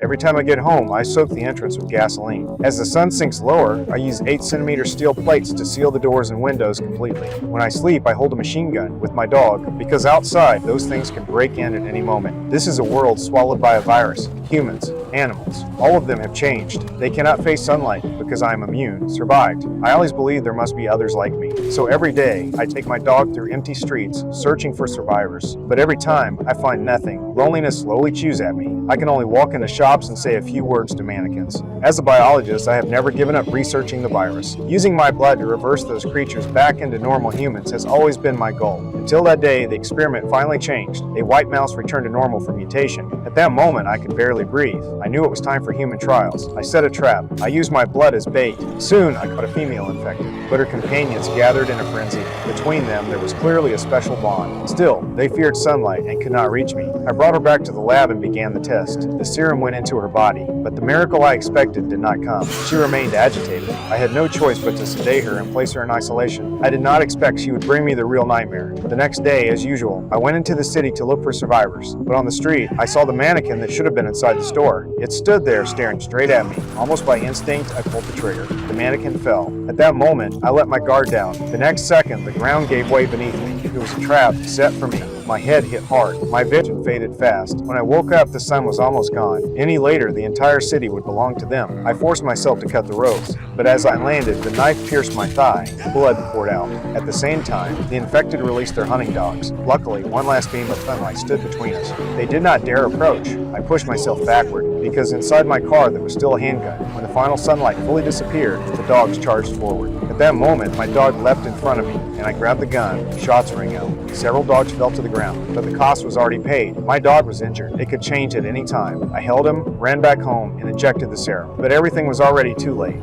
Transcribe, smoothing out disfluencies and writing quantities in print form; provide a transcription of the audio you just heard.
Every time I get home, I soak the entrance with gasoline. As the sun sinks lower, I use 8 cm steel plates to seal the doors and windows completely. When I sleep, I hold a machine gun with my dog because outside, those things can break in at any moment. This is a world swallowed by a virus. Humans, animals, all of them have changed. They cannot face sunlight because I am immune, survived. I always believe there must be others like me. So every day, I take my dog through empty streets, searching for survivors. But every time, I find nothing. Loneliness slowly chews at me. I can only walk into shops and say a few words to mannequins. As a biologist, I have never given up researching the virus. Using my blood to reverse those creatures back into normal humans has always been my goal. Until that day, the experiment finally changed. A white mouse returned to normal for mutation. At that moment, I could barely breathe. I knew it was time for human trials. I set a trap. I used my blood as bait. Soon, I caught a female infected, but her companions gathered in a frenzy. Between them, there was clearly a special bond. Still, they feared sunlight and could not reach me. I brought her back to the lab and began the test. The serum went into her body, but the miracle I expected did not come. She remained agitated. I had no choice but to sedate her and place her in isolation. I did not expect she would bring me the real nightmare. The next day, as usual, I went into the city to look for survivors, but on the street, I saw the mannequin that should have been inside the store. It stood there staring straight at me. Almost by instinct, I pulled the trigger. The mannequin fell. At that moment, I let my guard down. The next second, the ground gave way beneath me. It was a trap set for me. My head hit hard. My vision faded fast. When I woke up, the sun was almost gone. Any later, the entire city would belong to them. I forced myself to cut the ropes, but as I landed, the knife pierced my thigh. Blood poured out. At the same time, the infected released their hunting dogs. Luckily, one last beam of sunlight stood between us. They did not dare approach. I pushed myself backward, because inside my car there was still a handgun. When the final sunlight fully disappeared, the dogs charged forward. At that moment, my dog leapt in front of me, and I grabbed the gun. Shots rang out. Several dogs fell to the ground, but the cost was already paid. My dog was injured. It could change at any time. I held him, ran back home, and injected the serum. But everything was already too late.